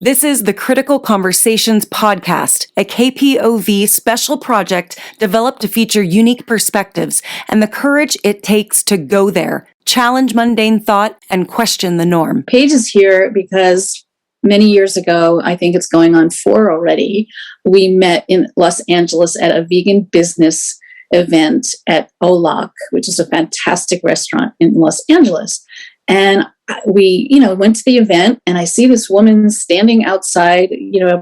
This is the Critical Conversations podcast, a KPOV special project developed to feature unique perspectives and the courage it takes to go there, challenge mundane thought, and question the norm. Paige is here because many years ago, I think it's going on 4 already, we met in Los Angeles at a vegan business event at Olak, which is a fantastic restaurant in Los Angeles. And we, went to the event, and I see this woman standing outside.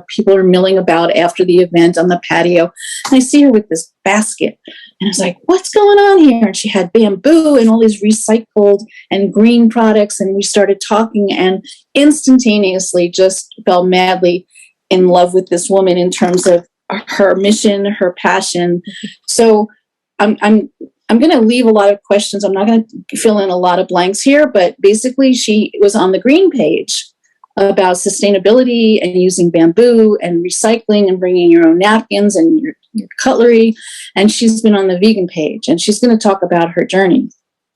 People are milling about after the event on the patio. And I see her with this basket. And I was like, what's going on here? And she had bamboo and all these recycled and green products. And we started talking and instantaneously just fell madly in love with this woman in terms of her mission, her passion. So I'm going to leave a lot of questions. I'm not going to fill in a lot of blanks here, but basically she was on the green page about sustainability and using bamboo and recycling and bringing your own napkins and your cutlery. And she's been on the vegan page, and she's going to talk about her journey.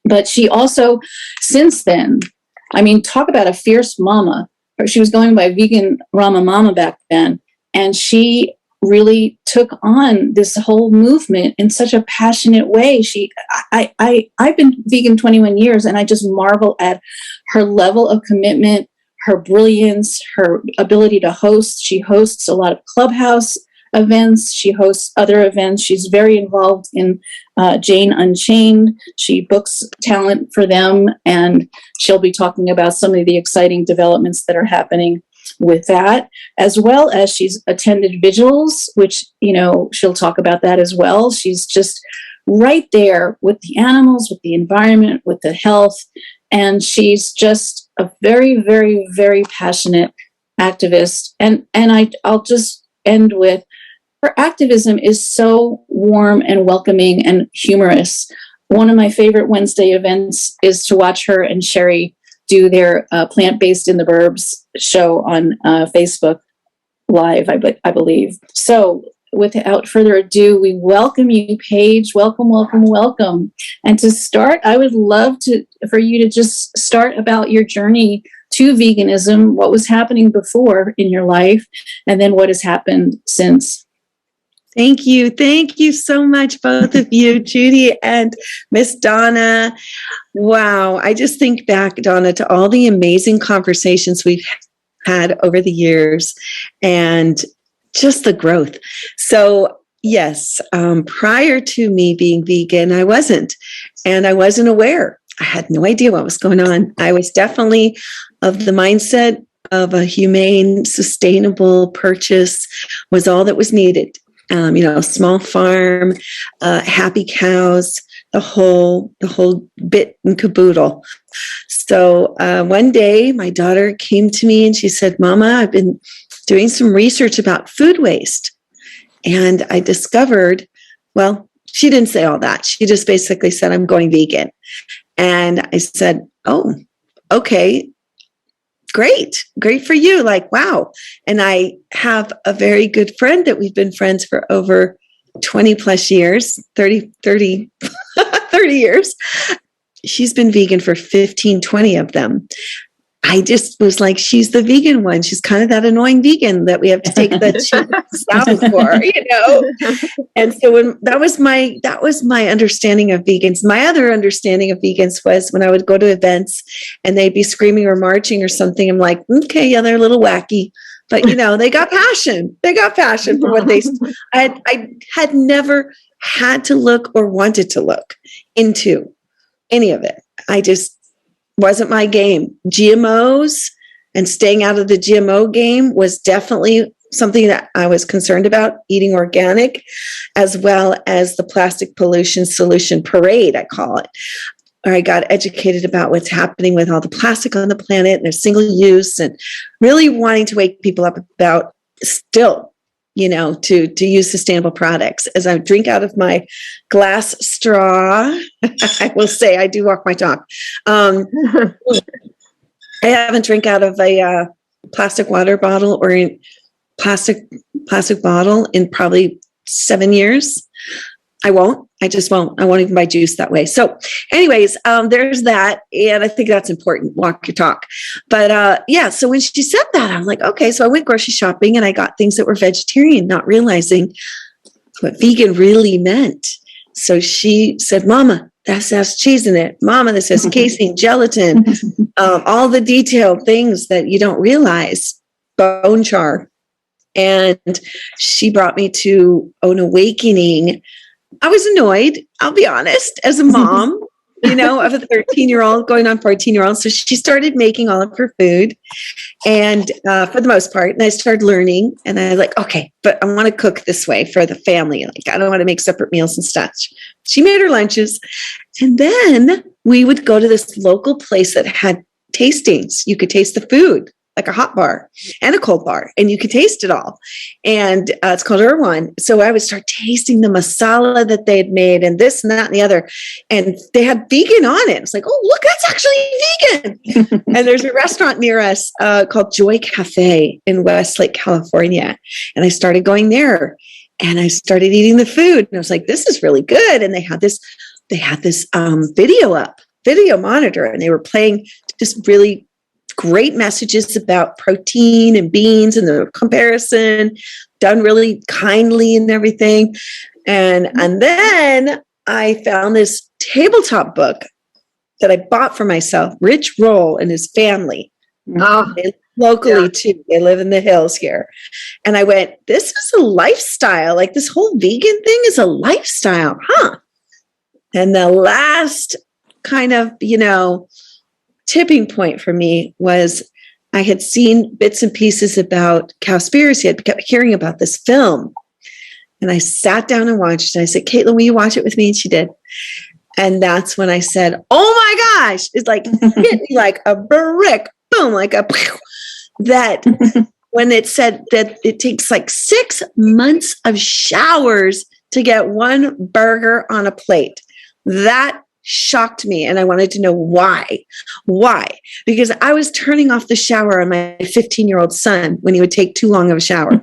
But she also, since then, talk about a fierce mama. She was going by Vegan Rama Mama back then, and she really took on this whole movement in such a passionate way. I've been vegan 21 years, and I just marvel at her level of commitment, her brilliance, her ability to host. She hosts a lot of Clubhouse events. She hosts other events. She's very involved in Jane Unchained. She books talent for them, and she'll be talking about some of the exciting developments that are happening with that, as well as she's attended vigils, which, she'll talk about that as well. She's just right there with the animals, with the environment, with the health. And she's just a very, very, very passionate activist. And I'll just end with, her activism is so warm and welcoming and humorous. One of my favorite Wednesday events is to watch her and Sherry do their Plant-Based in the Burbs show on Facebook Live, I believe. So without further ado, we welcome you, Paige. Welcome, welcome, welcome. And to start, I would love for you to just start about your journey to veganism, what was happening before in your life, and then what has happened since. Thank you. Thank you so much, both of you, Judy and Miss Donna. Wow. I just think back, Donna, to all the amazing conversations we've had over the years and just the growth. So yes, prior to me being vegan, I wasn't, and I wasn't aware. I had no idea what was going on. I was definitely of the mindset of a humane, sustainable purchase was all that was needed. Small farm, happy cows, the whole bit and caboodle. So one day my daughter came to me and she said, Mama, I've been doing some research about food waste. And I discovered, well, she didn't say all that. She just basically said, I'm going vegan. And I said, oh, okay. Great for you. Like, wow. And I have a very good friend that we've been friends for over 20 plus years, 30 years. She's been vegan for 15, 20 of them. I just was like, she's the vegan one. She's kind of that annoying vegan that we have to take the salad for, And so when that was my understanding of vegans. My other understanding of vegans was when I would go to events and they'd be screaming or marching or something. I'm like, okay, yeah, they're a little wacky, but they got passion. They got passion for what they. I had never had to look or wanted to look into any of it. I just wasn't my game. GMOs and staying out of the GMO game was definitely something that I was concerned about, eating organic, as well as the plastic pollution solution parade, I call it. Or I got educated about what's happening with all the plastic on the planet and their single use, and really wanting to wake people up about still, to use sustainable products. As I drink out of my glass straw, I will say I do walk my talk. I haven't drank out of a plastic water bottle or a plastic bottle in probably 7 years. I won't. I just won't. I won't even buy juice that way. So anyways, there's that. And I think that's important. Walk your talk. But yeah, so when she said that, I'm like, okay. So I went grocery shopping and I got things that were vegetarian, not realizing what vegan really meant. So she said, Mama, that has cheese in it. Mama, this has casein, gelatin, all the detailed things that you don't realize, bone char. And she brought me to an awakening. I was annoyed, I'll be honest, as a mom, of a 13-year-old going on 14-year-old. So she started making all of her food, and for the most part, and I started learning, and I was like, okay, but I want to cook this way for the family. Like, I don't want to make separate meals and stuff. She made her lunches, and then we would go to this local place that had tastings. You could taste the food, like a hot bar and a cold bar, and you could taste it all. And it's called Irwan. So I would start tasting the masala that they'd made and this and that and the other. And they had vegan on it. It's like, oh, look, that's actually vegan. And there's a restaurant near us called Joy Cafe in Westlake, California. And I started going there and I started eating the food. And I was like, this is really good. And they had this video monitor, and they were playing just really great messages about protein and beans and the comparison, done really kindly and everything. And then I found this tabletop book that I bought for myself, Rich Roll and his family. Oh, locally too. They live in the hills here. And I went, this is a lifestyle. Like, this whole vegan thing is a lifestyle, huh? And the last kind of, tipping point for me was I had seen bits and pieces about Cowspiracy. I kept hearing about this film, and I sat down and watched it. I said, Caitlin, will you watch it with me? And she did. And that's when I said, oh my gosh, it's like hit me like a brick, boom, like a that when it said that it takes like 6 months of showers to get one burger on a plate. That shocked me, and I wanted to know why. Why? Because I was turning off the shower on my 15-year-old son when he would take too long of a shower.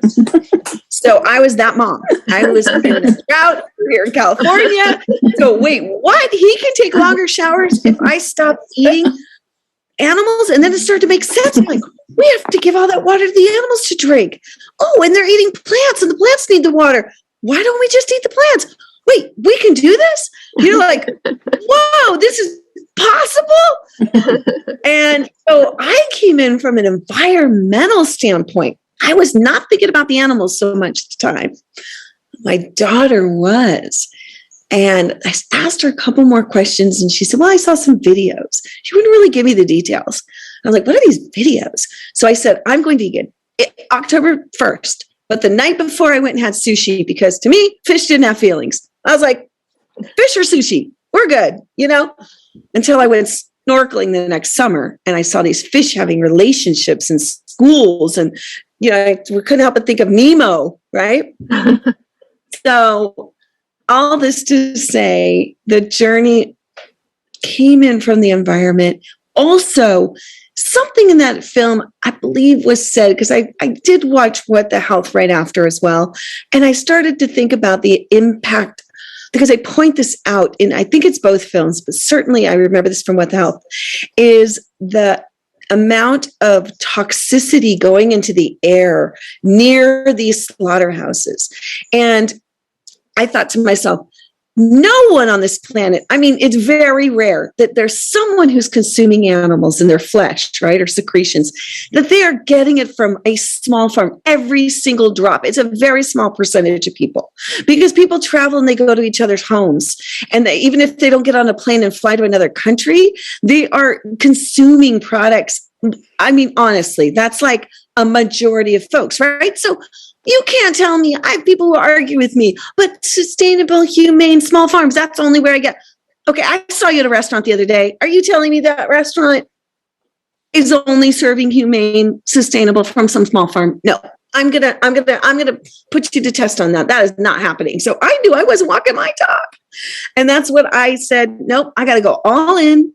So I was that mom. I was in a drought here in California. So wait, what? He can take longer showers if I stop eating animals? And then it started to make sense. I'm like, we have to give all that water to the animals to drink. Oh, and they're eating plants, and the plants need the water. Why don't we just eat the plants? Wait, we can do this? Like, whoa, this is possible? And so I came in from an environmental standpoint. I was not thinking about the animals so much at the time. My daughter was. And I asked her a couple more questions, and she said, well, I saw some videos. She wouldn't really give me the details. I was like, what are these videos? So I said, I'm going vegan October 1st. But the night before, I went and had sushi, because to me, fish didn't have feelings. I was like, fish or sushi, we're good, until I went snorkeling the next summer, and I saw these fish having relationships in schools, and, we couldn't help but think of Nemo, right? So all this to say, the journey came in from the environment. Also, something in that film, I believe, was said, because I did watch What the Health right after as well. And I started to think about the impact, because I point this out in, I think it's both films, but certainly I remember this from What the Health, is the amount of toxicity going into the air near these slaughterhouses. And I thought to myself, no one on this planet, it's very rare that there's someone who's consuming animals in their flesh, right, or secretions, that they are getting it from a small farm, every single drop. It's a very small percentage of people, because people travel and they go to each other's homes. And even if they don't get on a plane and fly to another country, they are consuming products. Honestly, that's like a majority of folks, right? So you can't tell me, I have people who argue with me, but sustainable, humane, small farms, that's only where I get. Okay, I saw you at a restaurant the other day. Are you telling me that restaurant is only serving humane, sustainable from some small farm? No, I'm gonna put you to test on that. That is not happening. So I knew I wasn't walking my talk. And that's what I said. Nope, I gotta go all in.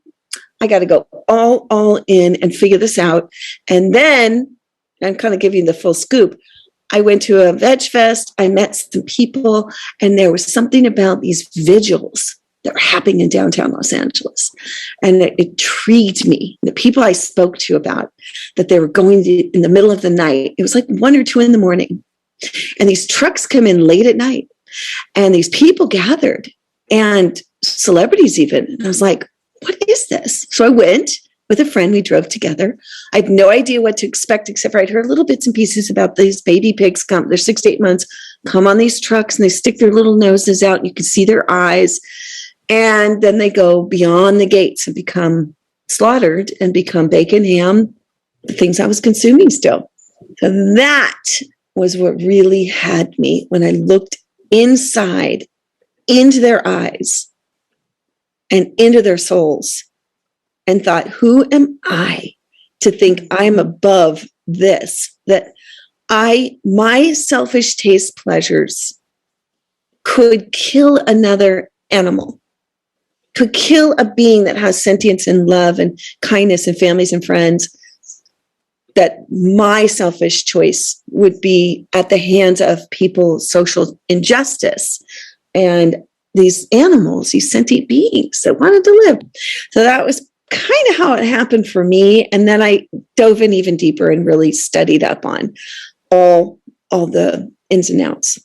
I gotta go all in and figure this out. And then, I'm kind of giving you the full scoop, I went to a veg fest. I met some people, and there was something about these vigils that were happening in downtown Los Angeles. And it intrigued me. The people I spoke to about that they were going to, in the middle of the night, it was like 1 or 2 in the morning. And these trucks come in late at night, and these people gathered, and celebrities even. And I was like, what is this? So I went with a friend. We drove together. I had no idea what to expect, except for I'd heard little bits and pieces about these baby pigs come. They're 6 to 8 months, come on these trucks, and they stick their little noses out, and you can see their eyes. And then they go beyond the gates and become slaughtered and become bacon, ham, the things I was consuming still. So that was what really had me when I looked inside into their eyes and into their souls and thought, who am I to think I'm above this? That my selfish taste pleasures could kill another animal, could kill a being that has sentience and love and kindness and families and friends, that my selfish choice would be at the hands of people's social injustice and these animals, these sentient beings that wanted to live. So that was kind of how it happened for me. And then I dove in even deeper and really studied up on all the ins and outs.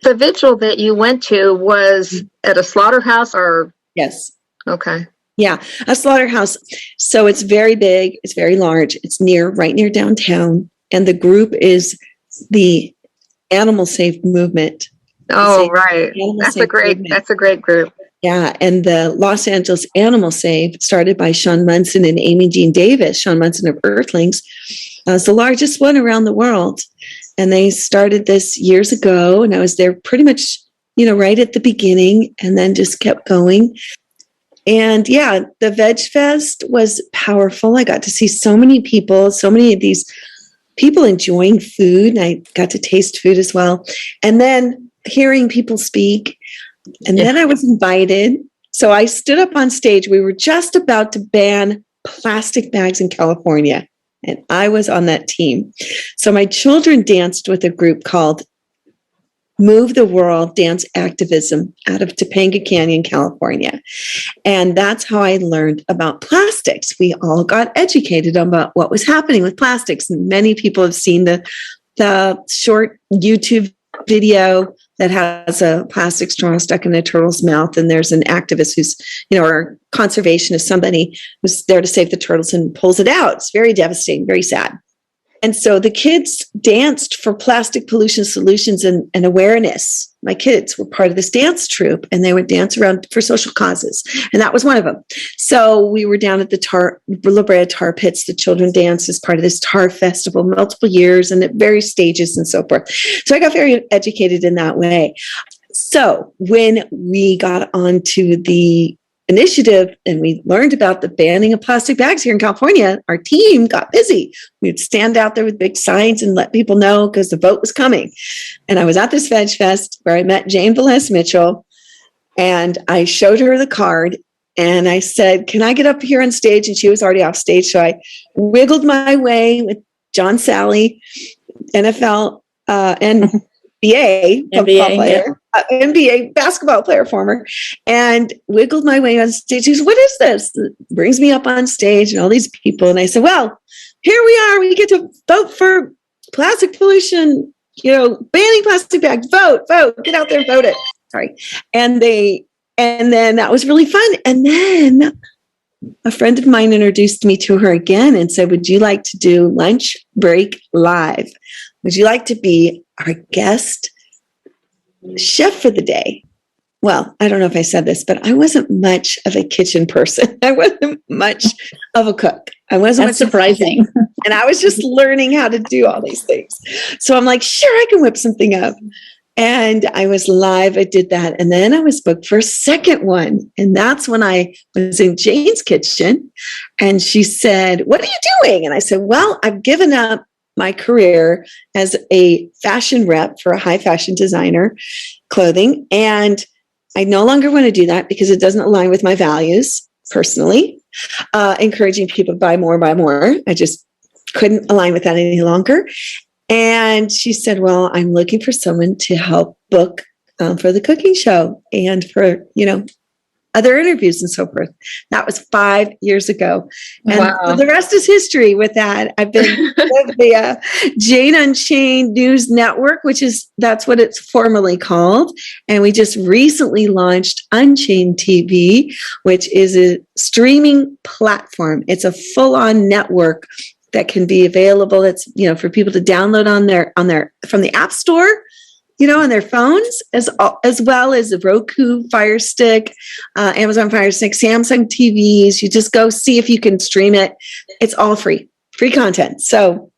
The vigil that you went to was at a slaughterhouse or? Yes. Okay. Yeah, a slaughterhouse. So it's very big. It's very large. It's right near downtown. And the group is the Animal Safe movement. Oh, right. That's a great group. Yeah. And the Los Angeles Animal Safe, started by Sean Munson and Amy Jean Davis, Sean Munson of Earthlings, is the largest one around the world. And they started this years ago. And I was there pretty much, right at the beginning, and then just kept going. And yeah, the Veg Fest was powerful. I got to see so many people, so many of these people enjoying food. And I got to taste food as well. And then hearing people speak. And then I was invited. So I stood up on stage. We were just about to ban plastic bags in California. And I was on that team. So my children danced with a group called Move the World Dance Activism out of Topanga Canyon, California. And that's how I learned about plastics. We all got educated about what was happening with plastics. And many people have seen the short YouTube video that has a plastic straw stuck in a turtle's mouth. And there's an activist who's, or conservationist, somebody who's there to save the turtles and pulls it out. It's very devastating, very sad. And so the kids danced for plastic pollution solutions and awareness. My kids were part of this dance troupe, and they would dance around for social causes. And that was one of them. So we were down at the La Brea Tar Pits. The children danced as part of this tar festival, multiple years and at various stages and so forth. So I got very educated in that way. So when we got onto the initiative and we learned about the banning of plastic bags here in California, our team got busy. We'd stand out there with big signs and let people know because the vote was coming. And I was at this Veg Fest where I met Jane Velez Mitchell, and I showed her the card and I said, can I get up here on stage? And she was already off stage. So I wiggled my way with John Sally, NFL and NBA basketball player, former, and wiggled my way on stage. He said, what is this? Brings me up on stage and all these people. And I said, well, here we are. We get to vote for plastic pollution, banning plastic bags. Vote, get out there and vote it. Sorry. And then that was really fun. And then a friend of mine introduced me to her again and said, would you like to do Lunch Break Live? Would you like to be our guest chef for the day? Well, I don't know if I said this, but I wasn't much of a kitchen person. I wasn't much of a cook. That's surprising. And I was just learning how to do all these things. So I'm like, sure, I can whip something up. And I was live. I did that. And then I was booked for a second one. And that's when I was in Jane's kitchen. And she said, what are you doing? And I said, well, I've given up my career as a fashion rep for a high fashion designer, clothing. And I no longer want to do that because it doesn't align with my values personally, encouraging people to buy more. I just couldn't align with that any longer. And she said, well, I'm looking for someone to help book for the cooking show and for, other interviews and so forth. That was 5 years ago. And Wow. the rest is history with that. I've been with the Jane Unchained News Network, that's what it's formally called. And we just recently launched Unchained TV, which is a streaming platform. It's a full-on network that can be available. It's, for people to download from the App Store, on their phones, as well as the Roku Fire Stick, Amazon Fire Stick, Samsung TVs. You just go see if you can stream it. It's all free content. So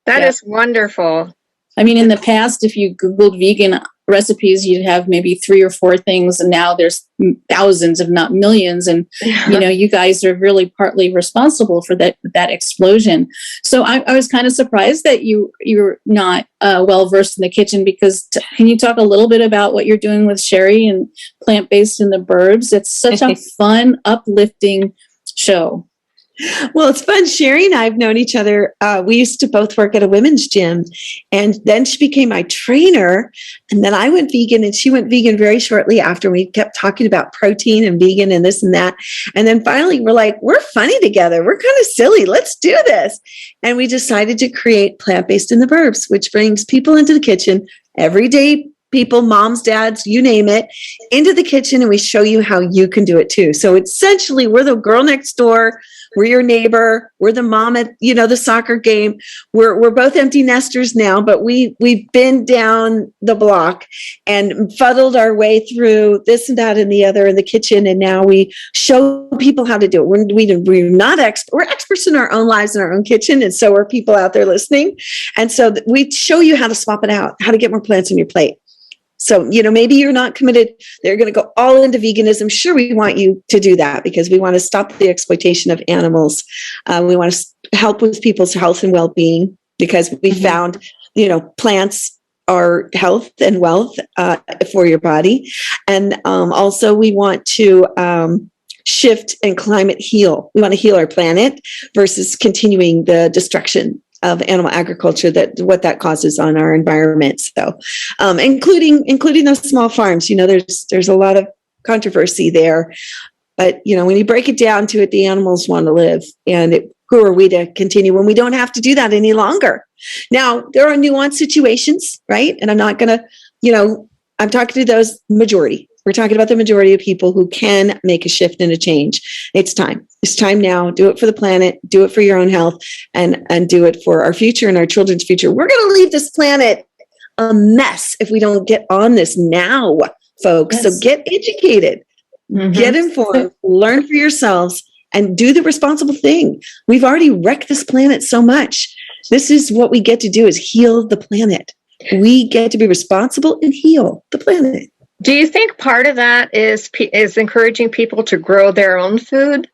that is wonderful. I mean, in the past, if you Googled vegan recipes, you'd have maybe 3 or 4 things, and now there's thousands, if not millions. And you guys are really partly responsible for that explosion. So I was kind of surprised that you're not well versed in the kitchen, because can you talk a little bit about what you're doing with Sherry and Plant-Based in the Burbs? It's such a fun, uplifting show. Well, it's fun. Sherry and I have known each other. We used to both work at a women's gym, and then she became my trainer. And then I went vegan, and she went vegan very shortly after. We kept talking about protein and vegan and this and that. And then finally we're like, we're funny together. We're kind of silly. Let's do this. And we decided to create Plant-Based in the Burbs, which brings people into the kitchen, everyday people, moms, dads, you name it, into the kitchen, and we show you how you can do it too. So essentially, we're the girl next door. We're your neighbor. We're the mom at, the soccer game. We're both empty nesters now, but we've been down the block and fuddled our way through this and that and the other in the kitchen. And now we show people how to do it. We're not experts. We're experts in our own lives, in our own kitchen. And so are people out there listening. And so we show you how to swap it out, how to get more plants on your plate. So, maybe you're not committed. They're going to go all into veganism. Sure, we want you to do that because we want to stop the exploitation of animals. We want to help with people's health and well-being because we found, plants are health and wealth for your body. And also we want to shift and climate heal. We want to heal our planet versus continuing the destruction of animal agriculture, what that causes on our environment. So, including those small farms, there's a lot of controversy there, but when you break it down to it, the animals want to live, and who are we to continue when we don't have to do that any longer? Now, there are nuanced situations, right? And I'm not going to, I'm talking to those majority. We're talking about the majority of people who can make a shift and a change. It's time. It's time now. Do it for the planet. Do it for your own health, and do it for our future and our children's future. We're going to leave this planet a mess if we don't get on this now, folks. Yes. So get educated, get informed, learn for yourselves, and do the responsible thing. We've already wrecked this planet so much. This is what we get to do, is heal the planet. We get to be responsible and heal the planet. Do you think part of that is encouraging people to grow their own food?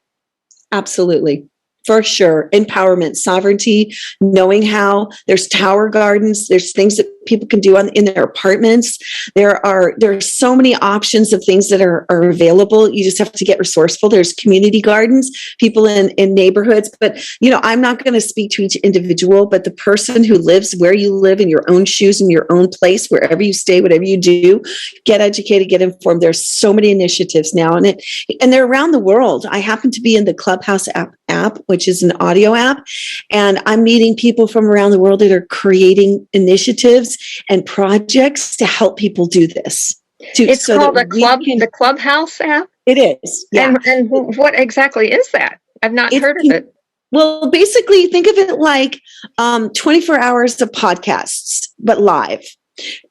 Absolutely. For sure. Empowerment, sovereignty, knowing how. There's tower gardens. There's things that people can do in their apartments. There are so many options of things that are available. You just have to get resourceful. There's community gardens, people in neighborhoods. But, I'm not going to speak to each individual, but the person who lives where you live, in your own shoes, in your own place, wherever you stay, whatever you do, get educated, get informed. There's so many initiatives now, and they're around the world. I happen to be in the Clubhouse app, which is an audio app, and I'm meeting people from around the world that are creating initiatives and projects to help people do this. It's called the Clubhouse app? It is. Yeah. And what exactly is that? I've not heard of it. Well, basically, think of it like 24 hours of podcasts, but live.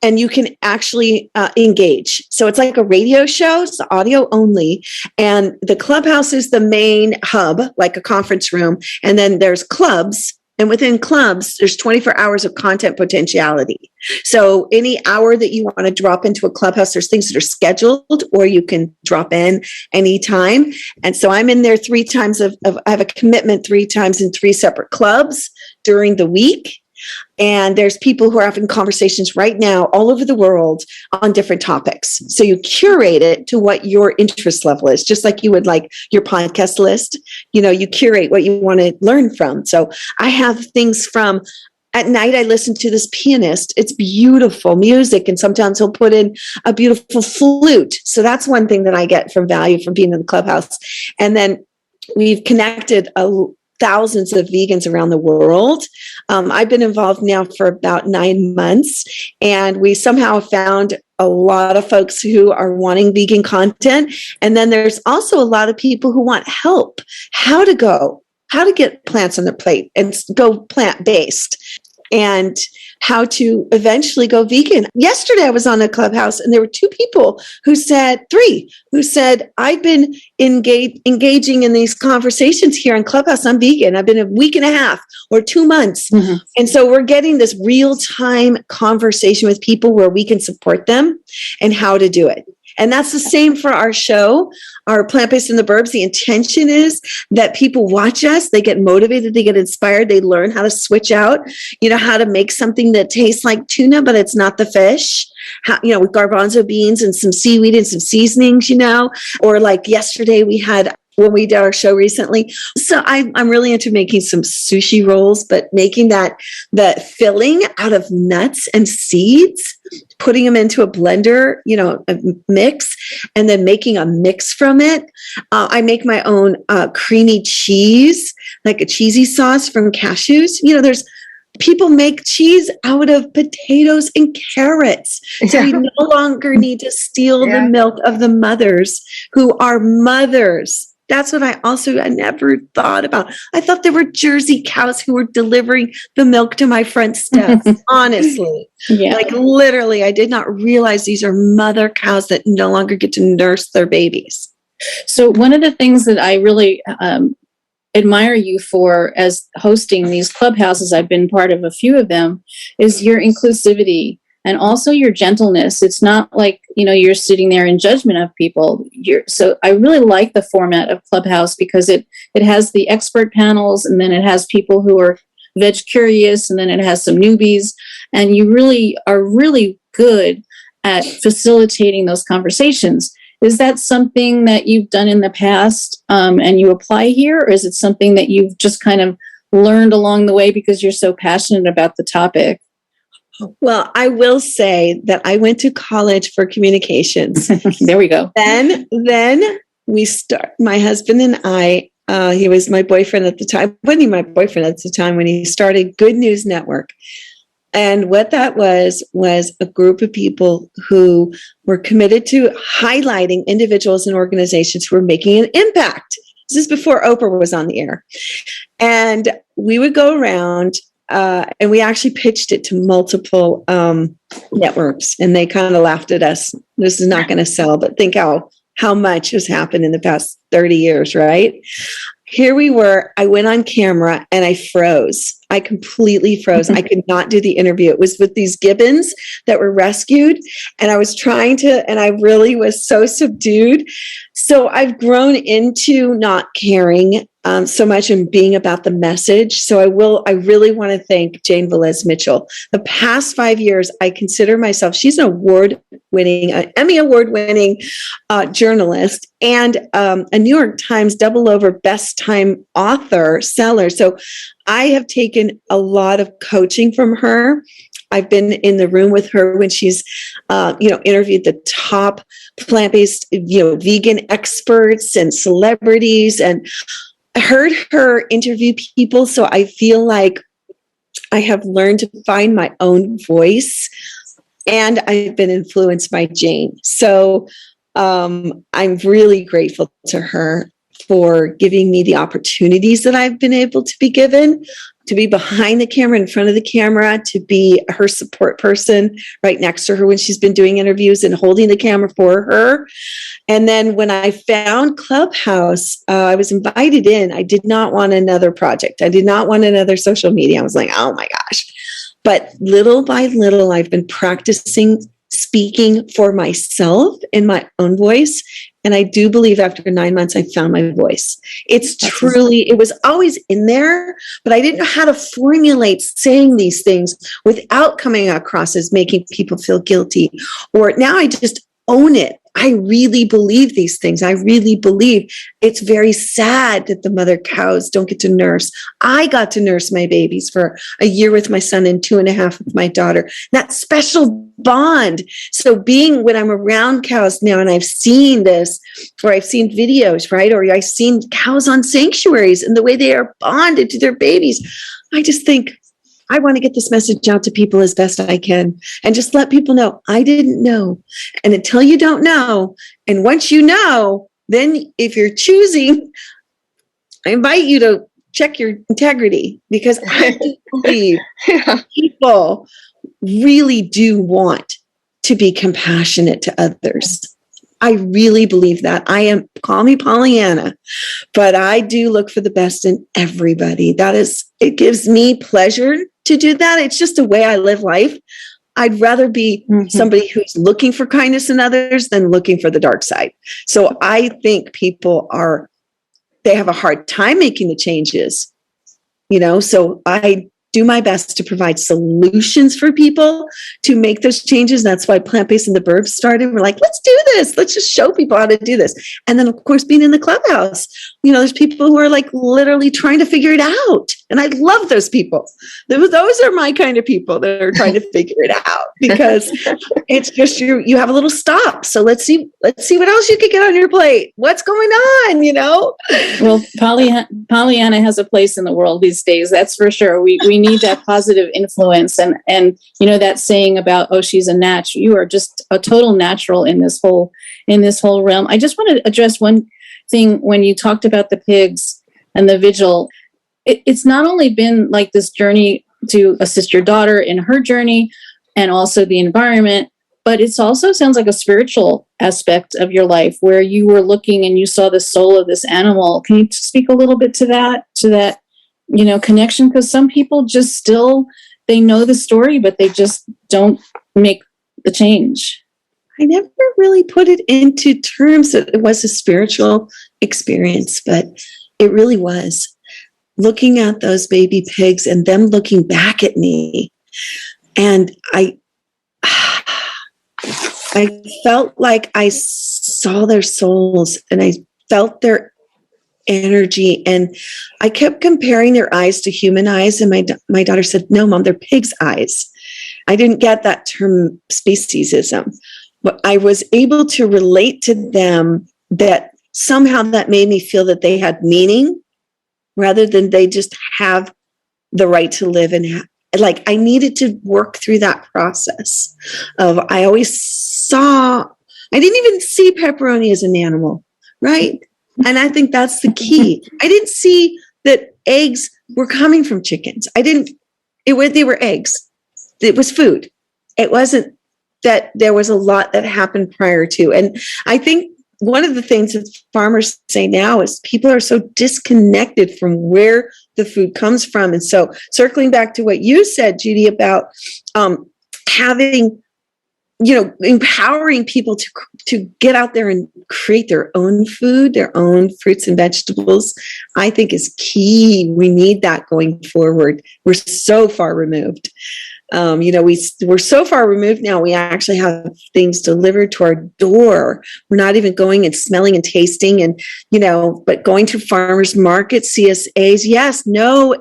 And you can actually engage. So it's like a radio show. It's audio only. And the Clubhouse is the main hub, like a conference room. And then there's clubs. And within clubs, there's 24 hours of content potentiality. So any hour that you want to drop into a Clubhouse, there's things that are scheduled, or you can drop in anytime. And so I'm in there 3 times I have a commitment 3 times in 3 separate clubs during the week. And there's people who are having conversations right now all over the world on different topics. So you curate it to what your interest level is, just like you would like your podcast list. You curate what you want to learn from. So I have things from at night, I listen to this pianist. It's beautiful music. And sometimes he'll put in a beautiful flute. So that's one thing that I get from value from being in the clubhouse. And then we've connected thousands of vegans around the world. I've been involved now for about 9 months, and we somehow found a lot of folks who are wanting vegan content. And then there's also a lot of people who want help, how to get plants on their plate and go plant-based, and how to eventually go vegan. Yesterday, I was on a clubhouse and there were three who said, I've been engaging in these conversations here on Clubhouse. I'm vegan. I've been a week and a half or 2 months. Mm-hmm. And so we're getting this real-time conversation with people where we can support them and how to do it. And that's the same for our show, our Plant-Based in the Burbs. The intention is that people watch us, they get motivated, they get inspired, they learn how to switch out, how to make something that tastes like tuna, but it's not the fish, with garbanzo beans and some seaweed and some seasonings, or like yesterday when we did our show recently. So I'm really into making some sushi rolls, but making that filling out of nuts and seeds, putting them into a blender, a mix, and then making a mix from it. I make my own creamy cheese, like a cheesy sauce from cashews. There's people make cheese out of potatoes and carrots. So you no longer need to steal the milk of the mothers who are mothers. That's what I never thought about. I thought there were Jersey cows who were delivering the milk to my front steps, honestly. Yeah. Like literally, I did not realize these are mother cows that no longer get to nurse their babies. So one of the things that I really admire you for as hosting these clubhouses, I've been part of a few of them, is your inclusivity. And also your gentleness. It's not like, you're sitting there in judgment of people. So I really like the format of Clubhouse because it has the expert panels, and then it has people who are veg curious, and then it has some newbies. And you really are really good at facilitating those conversations. Is that something that you've done in the past and you apply here? Or is it something that you've just kind of learned along the way because you're so passionate about the topic? Well, I will say that I went to college for communications. There we go. Then my husband and I, he was my boyfriend at the time, wasn't even my boyfriend at the time when he started Good News Network. And what that was a group of people who were committed to highlighting individuals and organizations who were making an impact. This is before Oprah was on the air. And we would go around and we actually pitched it to multiple networks, and they kind of laughed at us. This is not going to sell, but think how much has happened in the past 30 years, right? Here we were. I went on camera and I froze. I completely froze. I could not do the interview. It was with these gibbons that were rescued, and I was trying to, and I really was so subdued. So I've grown into not caring so much and being about the message. So I really want to thank Jane Velez Mitchell. The past 5 years, I consider myself, she's an Emmy award-winning journalist and a New York Times double over best time author seller. So I have taken a lot of coaching from her. I've been in the room with her when she's, interviewed the top plant-based, vegan experts and celebrities, and heard her interview people. So I feel like I have learned to find my own voice, and I've been influenced by Jane. So I'm really grateful to her for giving me the opportunities that I've been able to be given, to be behind the camera, in front of the camera, to be her support person right next to her when she's been doing interviews and holding the camera for her. And then when I found Clubhouse, I was invited in. I did not want another project. I did not want another social media. I was like, oh my gosh. But little by little, I've been practicing speaking for myself in my own voice. And I do believe after 9 months, I found my voice. It was always in there, but I didn't know how to formulate saying these things without coming across as making people feel guilty. Or now I just own it. I really believe these things. I really believe it's very sad that the mother cows don't get to nurse. I got to nurse my babies for a year with my son and 2.5 with my daughter. That special bond. So when I'm around cows now and I've seen this, or I've seen videos, right? Or I've seen cows on sanctuaries and the way they are bonded to their babies. I just think, I want to get this message out to people as best I can and just let people know I didn't know. And until you don't know, and once you know, then if you're choosing, I invite you to check your integrity, because I do believe people really do want to be compassionate to others. I really believe that. Call me Pollyanna, but I do look for the best in everybody. It gives me pleasure to do that. It's just a way I live life. I'd rather be somebody who's looking for kindness in others than looking for the dark side. So I think people they have a hard time making the changes, so I do my best to provide solutions for people to make those changes. That's why Plant-Based in the Burbs started. We're like, let's do this. Let's just show people how to do this. And then, of course, being in the clubhouse, there's people who are like literally trying to figure it out. And I love those people. Those are my kind of people that are trying to figure it out, because it's just you have a little stop. So let's see what else you can get on your plate. What's going on, Well, Pollyanna has a place in the world these days. That's for sure. We need that positive influence, and that saying about, oh, she's a natch. You are just a total natural in this whole realm. I just want to address one thing when you talked about the pigs and the vigil. It's not only been like this journey to assist your daughter in her journey and also the environment, but it's also sounds like a spiritual aspect of your life where you were looking and you saw the soul of this animal. Can you speak a little bit to that connection? Because some people just still, they know the story, but they just don't make the change. I never really put it into terms that it was a spiritual experience, but it really was. Looking at those baby pigs and them looking back at me. And I felt like I saw their souls and I felt their energy. And I kept comparing their eyes to human eyes. And my daughter said, no, Mom, they're pigs' eyes. I didn't get that term speciesism, but I was able to relate to them that somehow that made me feel that they had meaning rather than they just have the right to live. And I needed to work through that process of, I didn't even see pepperoni as an animal, right? And I think that's the key. I didn't see that eggs were coming from chickens. They were eggs. It was food. It wasn't that there was a lot that happened prior to. And I think one of the things that farmers say now is people are so disconnected from where the food comes from. And so circling back to what you said, Judy, about having, empowering people to get out there and create their own food, their own fruits and vegetables, I think is key. We need that going forward. We're so far removed. We're so far removed now. We actually have things delivered to our door. We're not even going and smelling and tasting and, but going to farmers markets, CSAs. Yes, know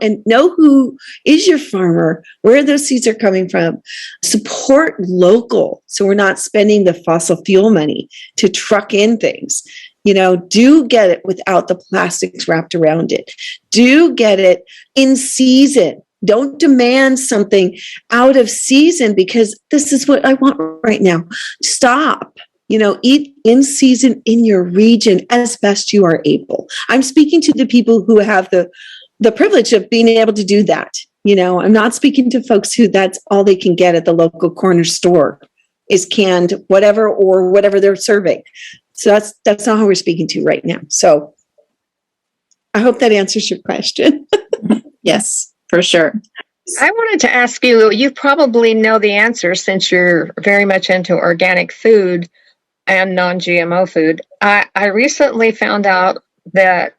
who is your farmer, where those seeds are coming from. Support local. So we're not spending the fossil fuel money to truck in things. Do get it without the plastics wrapped around it. Do get it in season. Don't demand something out of season because this is what I want right now. Stop. Eat in season in your region as best you are able. I'm speaking to the people who have the privilege of being able to do that. I'm not speaking to folks who that's all they can get at the local corner store is canned whatever they're serving. So that's not who we're speaking to right now. So I hope that answers your question. Yes. For sure. I wanted to ask you probably know the answer since you're very much into organic food and non-GMO food. I recently found out that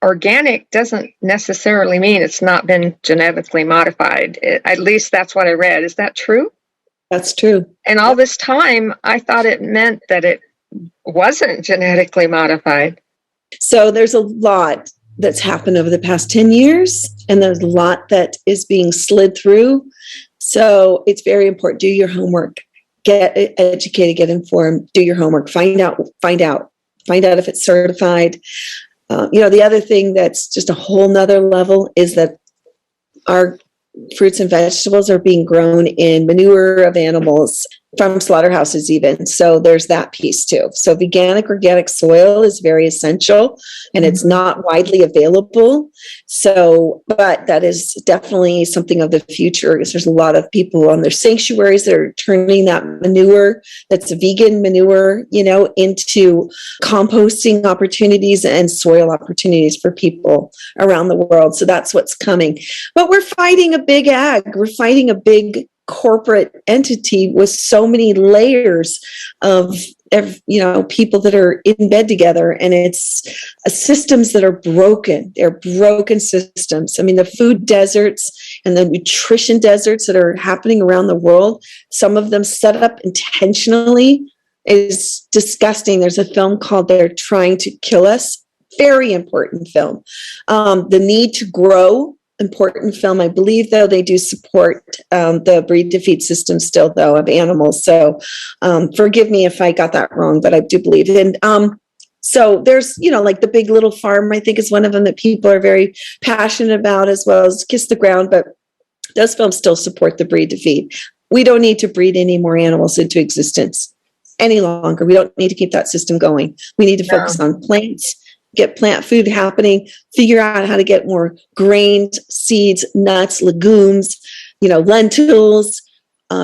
organic doesn't necessarily mean it's not been genetically modified. At least that's what I read. Is that true? That's true. And all this time, I thought it meant that it wasn't genetically modified? So there's a lot that's happened over the past 10 years, and there's a lot that is being slid through. So it's very important. Do your homework, get educated, get informed, do your homework, find out if it's certified. The other thing that's just a whole nother level is that our fruits and vegetables are being grown in manure of animals from slaughterhouses even. So there's that piece too. So organic soil is very essential, and it's not widely available. So, but that is definitely something of the future, because there's a lot of people on their sanctuaries that are turning that manure, that's vegan manure, into composting opportunities and soil opportunities for people around the world. So that's what's coming. But we're fighting a big ag. We're fighting a big corporate entity with so many layers of people that are in bed together, and it's systems that are broken. They're broken systems. I mean, the food deserts and the nutrition deserts that are happening around the world, some of them set up intentionally, is disgusting. There's a film called They're Trying to Kill Us. Very important film. The Need to Grow, important film. I believe, though, they do support the breed to feed system still, though, of animals. So forgive me if I got that wrong, but I do believe it. And so there's, like the Big Little Farm, I think is one of them that people are very passionate about, as well as Kiss the Ground. But those films still support the breed to feed. We don't need to breed any more animals into existence any longer. We don't need to keep that system going. We need to focus on plants, get plant food happening, figure out how to get more grains, seeds, nuts, legumes, lentils,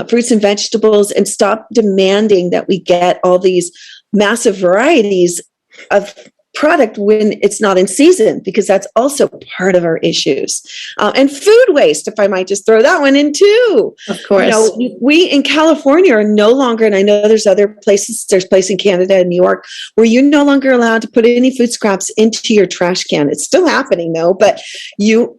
fruits and vegetables, and stop demanding that we get all these massive varieties of product when it's not in season, because that's also part of our issues. And food waste, if I might just throw that one in too. Of course. We in California are no longer, and I know there's other places, there's a place in Canada and New York, where you're no longer allowed to put any food scraps into your trash can. It's still happening though, but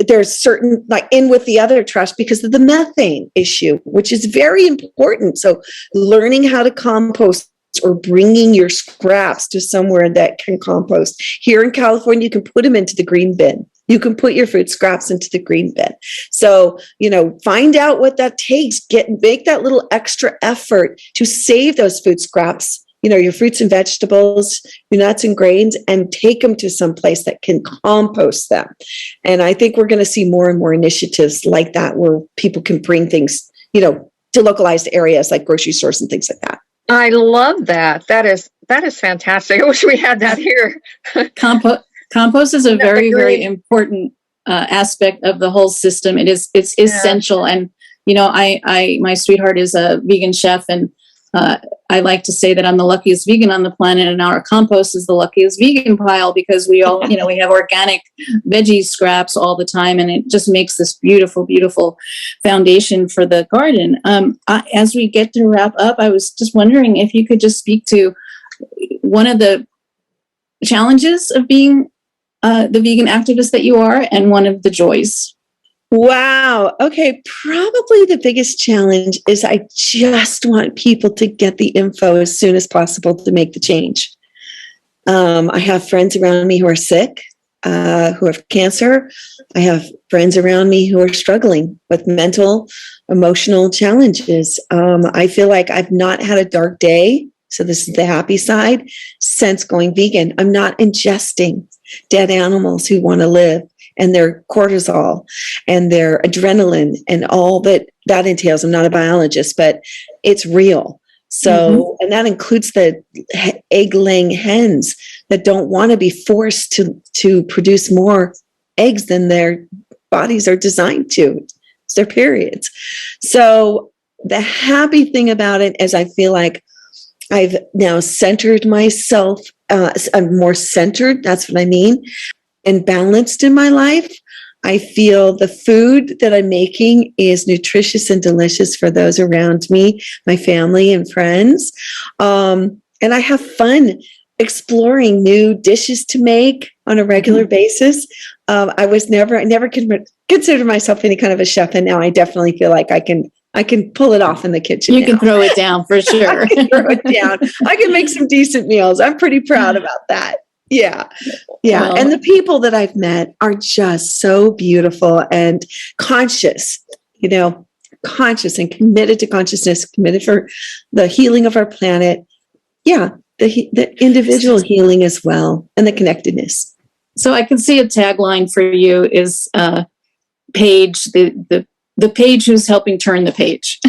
there's certain, like in with the other trash, because of the methane issue, which is very important. So learning how to compost, or bringing your scraps to somewhere that can compost. Here in California, you can put them into the green bin. You can put your food scraps into the green bin. So, find out what that takes. Make that little extra effort to save those food scraps, your fruits and vegetables, your nuts and grains, and take them to some place that can compost them. And I think we're going to see more and more initiatives like that, where people can bring things, to localized areas like grocery stores and things like that. I love that. That is fantastic. I wish we had that here. Compost is a very, very important aspect of the whole system. It's essential. And, my sweetheart is a vegan chef, and I like to say that I'm the luckiest vegan on the planet, and our compost is the luckiest vegan pile, because we all, we have organic veggie scraps all the time, and it just makes this beautiful, beautiful foundation for the garden. As we get to wrap up, I was just wondering if you could just speak to one of the challenges of being the vegan activist that you are, and one of the joys. Wow. Okay. Probably the biggest challenge is I just want people to get the info as soon as possible to make the change. I have friends around me who are sick, who have cancer. I have friends around me who are struggling with mental, emotional challenges. I feel like I've not had a dark day. So this is the happy side, since going vegan. I'm not ingesting dead animals who want to live, and their cortisol and their adrenaline and all that entails. I'm not a biologist, but it's real. So, and that includes the egg-laying hens that don't want to be forced to produce more eggs than their bodies are designed to. It's their periods. So the happy thing about it is I feel like I've now centered myself. I'm more centered. That's what I mean. And balanced in my life. I feel the food that I'm making is nutritious and delicious for those around me, my family and friends. And I have fun exploring new dishes to make on a regular basis. I never considered myself any kind of a chef, and now I definitely feel like I can I can pull it off in the kitchen. You now. can throw it down for sure. I can throw it down. I can make some decent meals. I'm pretty proud about that. Yeah. Yeah. Well, and the people that I've met are just so beautiful and conscious, conscious and committed to consciousness, committed for the healing of our planet. Yeah. The individual healing as well, and the connectedness. So I can see a tagline for you is Paige, the Paige who's helping turn the page.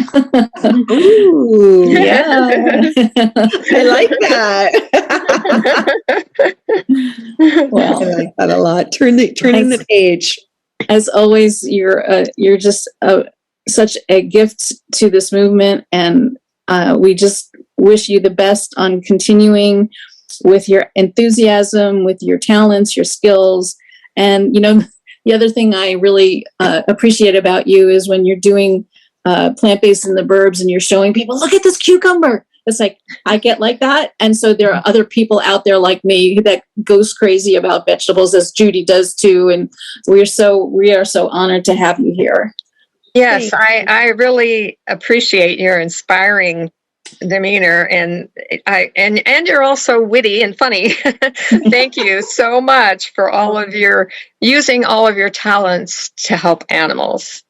Ooh, Yeah. I like that. Well, I like that a lot. Turning the page. as always, you're just such a gift to this movement, and we just wish you the best on continuing with your enthusiasm, with your talents, your skills. And the other thing I really appreciate about you is when you're doing plant-based in the burbs and you're showing people, look at this cucumber. It's like, I get like that. And so there are other people out there like me that goes crazy about vegetables, as Judy does too. And we are so honored to have you here. Yes, I really appreciate your inspiring demeanor, and you're also witty and funny. Thank you so much for using all of your talents to help animals.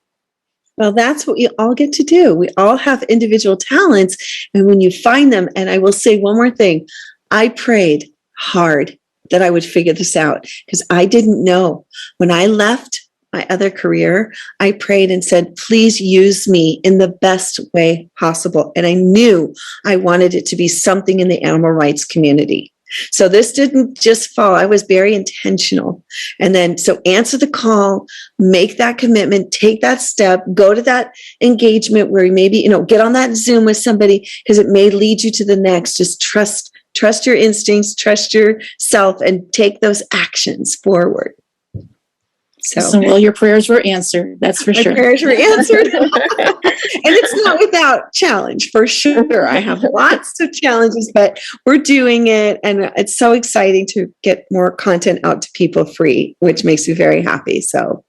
Well, that's what we all get to do. We all have individual talents. And when you find them, and I will say one more thing, I prayed hard that I would figure this out because I didn't know. When I left my other career, I prayed and said, please use me in the best way possible. And I knew I wanted it to be something in the animal rights community. So this didn't just fall. I was very intentional. And then, so answer the call, make that commitment, take that step, go to that engagement where you maybe, get on that Zoom with somebody because it may lead you to the next. Just trust your instincts, trust yourself, and take those actions forward. So well, your prayers were answered. That's for sure. Prayers were answered. And it's not without challenge, for sure. I have lots of challenges, but we're doing it. And it's so exciting to get more content out to people free, which makes me very happy. So,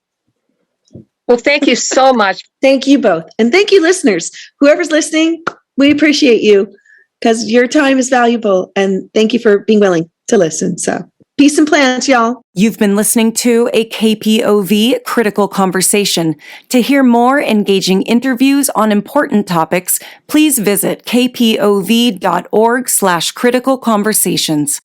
well, thank you so much. Thank you both. And thank you, listeners. Whoever's listening, we appreciate you because your time is valuable. And thank you for being willing to listen. So, peace and plants, y'all. You've been listening to a KPOV Critical Conversation. To hear more engaging interviews on important topics, please visit kpov.org/criticalconversations.